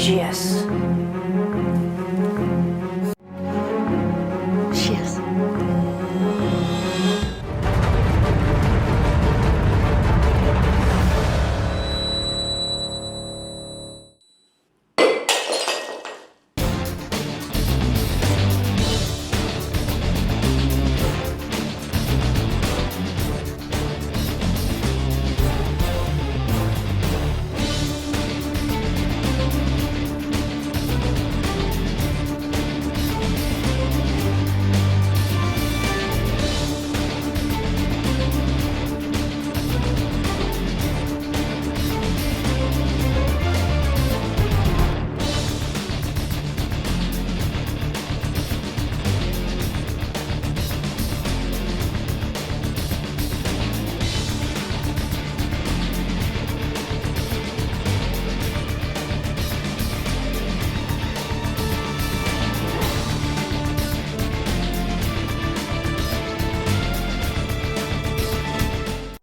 Yes. Yes.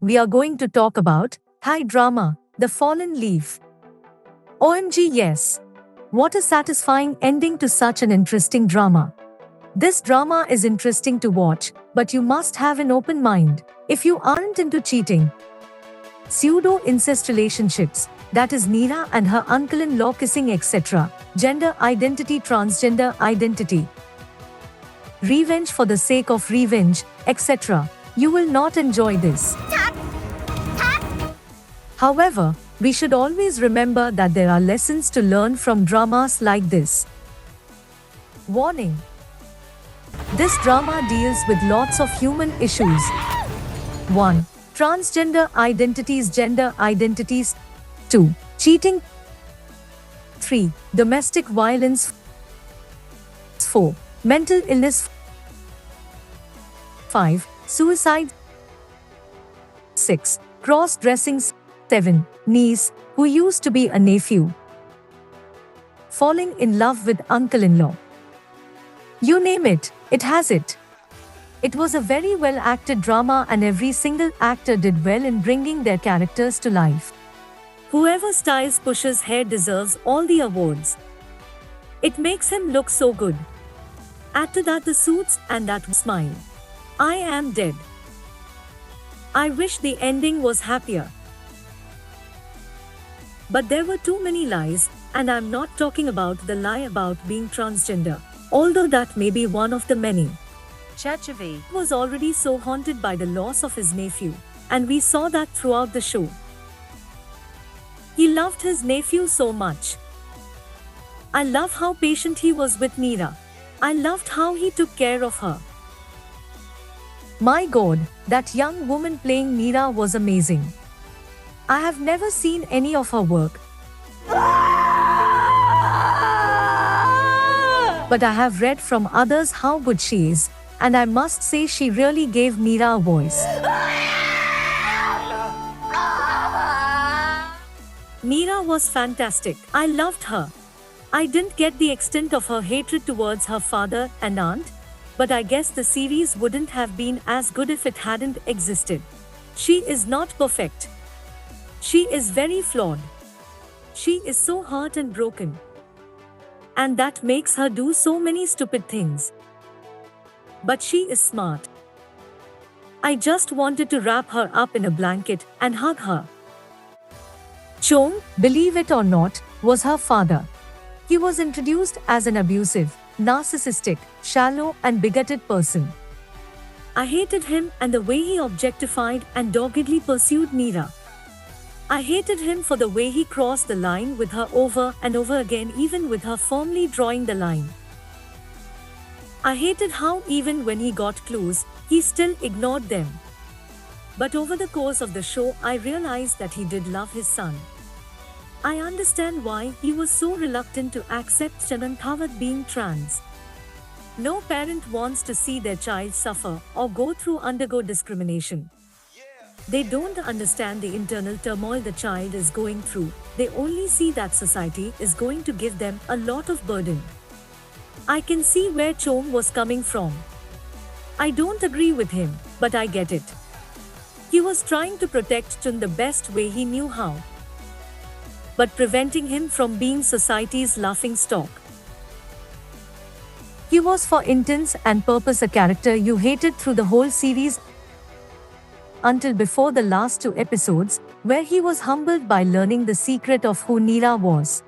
We are going to talk about Thai drama, The Fallen Leaf. OMG, yes! What a satisfying ending to such an interesting drama. This drama is interesting to watch, but you must have an open mind if you aren't into cheating, pseudo-incest relationships, that is Nira and her uncle-in-law kissing, etc., gender identity, transgender identity, revenge for the sake of revenge, etc. You will not enjoy this. However, we should always remember that there are lessons to learn from dramas like this. Warning: this drama deals with lots of human issues. 1. Transgender identities, gender identities. 2. Cheating. 3. Domestic violence. 4. Mental illness. 5. Suicide. 6. Cross-dressing. 7. Niece, who used to be a nephew, falling in love with uncle-in-law. You name it, it has it. It was a very well-acted drama and every single actor did well in bringing their characters to life. Whoever styles Push's hair deserves all the awards. It makes him look so good. Add to that the suits and that smile. I am dead. I wish the ending was happier. But there were too many lies, and I'm not talking about the lie about being transgender, although that may be one of the many. Chachavi was already so haunted by the loss of his nephew, and we saw that throughout the show. He loved his nephew so much. I love how patient he was with Nira. I loved how he took care of her. My God, that young woman playing Nira was amazing. I have never seen any of her work, but I have read from others how good she is, and I must say she really gave Nira a voice. Nira was fantastic. I loved her. I didn't get the extent of her hatred towards her father and aunt, but I guess the series wouldn't have been as good if it hadn't existed. She is not perfect. She is very flawed. She is so hurt and broken. And that makes her do so many stupid things. But she is smart. I just wanted to wrap her up in a blanket and hug her. Chong, believe it or not, was her father. He was introduced as an abusive, narcissistic, shallow and bigoted person. I hated him and the way he objectified and doggedly pursued Nira. I hated him for the way he crossed the line with her over and over again, even with her firmly drawing the line. I hated how even when he got clues, he still ignored them. But over the course of the show, I realized that he did love his son. I understand why he was so reluctant to accept Chananthavat being trans. No parent wants to see their child suffer or undergo discrimination. They don't understand the internal turmoil the child is going through. They only see that society is going to give them a lot of burden. I can see where Chong was coming from. I don't agree with him, but I get it. He was trying to protect Chun the best way he knew how. but preventing him from being society's laughingstock. He was for intents and purpose a character you hated through the whole series until before the last 2 episodes, where he was humbled by learning the secret of who Nira was.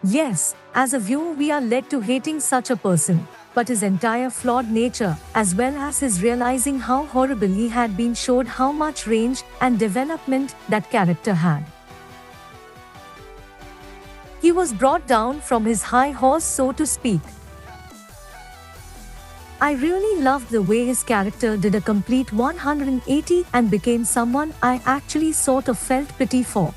Yes, as a viewer we are led to hating such a person, but his entire flawed nature, as well as his realizing how horrible he had been, showed how much range and development that character had. He was brought down from his high horse, so to speak. I really loved the way his character did a complete 180 and became someone I actually sort of felt pity for.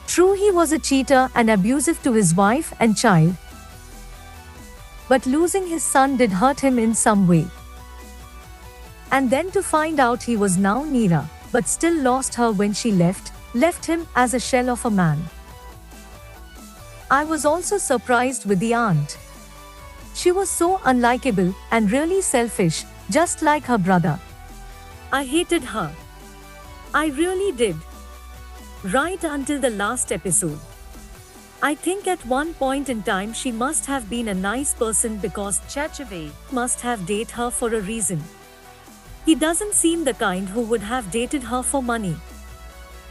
True, he was a cheater and abusive to his wife and child, but losing his son did hurt him in some way. And then to find out he was now Nira, but still lost her when she left him as a shell of a man. I was also surprised with the aunt. She was so unlikable and really selfish, just like her brother. I hated her. I really did. Right until the last episode. I think at one point in time she must have been a nice person because JuJu must have dated her for a reason. He doesn't seem the kind who would have dated her for money.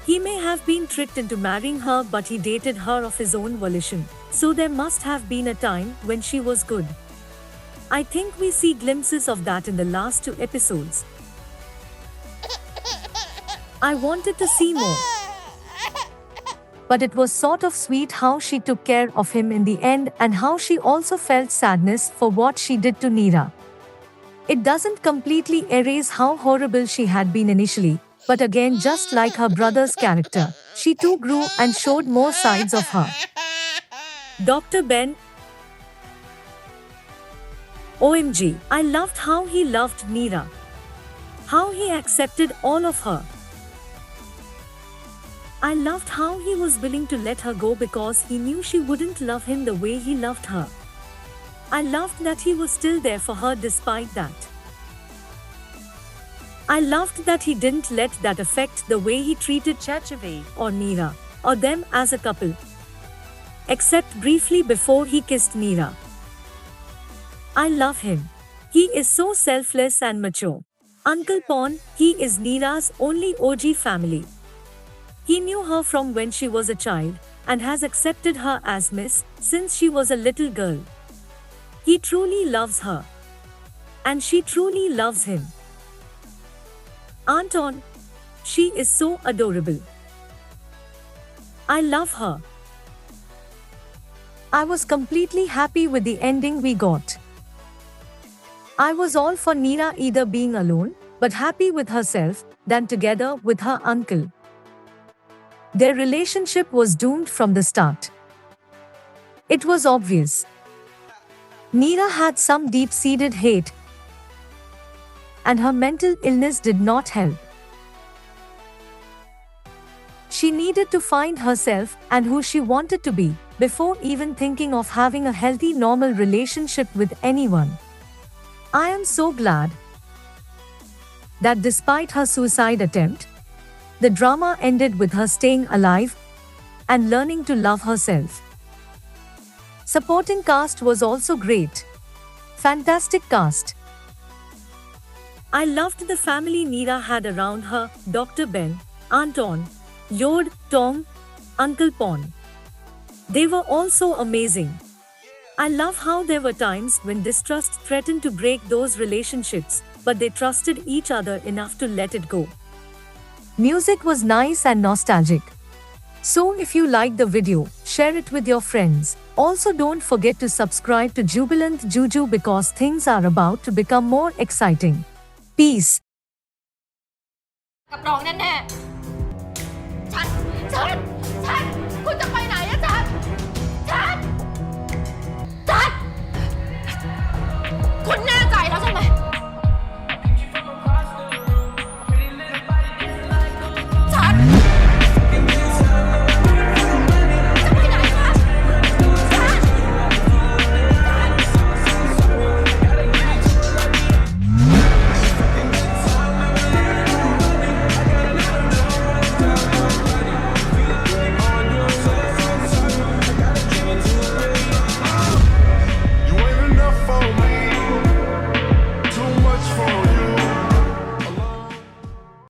He may have been tricked into marrying her, but he dated her of his own volition, so there must have been a time when she was good. I think we see glimpses of that in the last 2 episodes. I wanted to see more. But it was sort of sweet how she took care of him in the end, and how she also felt sadness for what she did to Nira. It doesn't completely erase how horrible she had been initially, but again, just like her brother's character, she too grew and showed more sides of her. Dr. Ben. OMG, I loved how he loved Nira. How he accepted all of her. I loved how he was willing to let her go because he knew she wouldn't love him the way he loved her. I loved that he was still there for her despite that. I loved that he didn't let that affect the way he treated JuJu or Nira, or them as a couple. Except briefly before he kissed Nira. I love him. He is so selfless and mature. Uncle Pon, he is Nira's only OG family. He knew her from when she was a child, and has accepted her as Miss since she was a little girl. He truly loves her. And she truly loves him. Aunt On, she is so adorable. I love her. I was completely happy with the ending we got. I was all for Nira either being alone, but happy with herself, than together with her uncle. Their relationship was doomed from the start. It was obvious. Nira had some deep-seated hate, and her mental illness did not help. She needed to find herself and who she wanted to be, before even thinking of having a healthy, normal relationship with anyone. I am so glad that despite her suicide attempt, the drama ended with her staying alive and learning to love herself. Supporting cast was also great. Fantastic cast. I loved the family Nira had around her, Dr. Ben, Aunt On, Yod, Chong, Uncle Pon. They were all so amazing. I love how there were times when distrust threatened to break those relationships, but they trusted each other enough to let it go. Music was nice and nostalgic. So if you liked the video, share it with your friends. Also don't forget to subscribe to JuBiLaNt JuJu because things are about to become more exciting. Peace. กับน้องแน่ๆ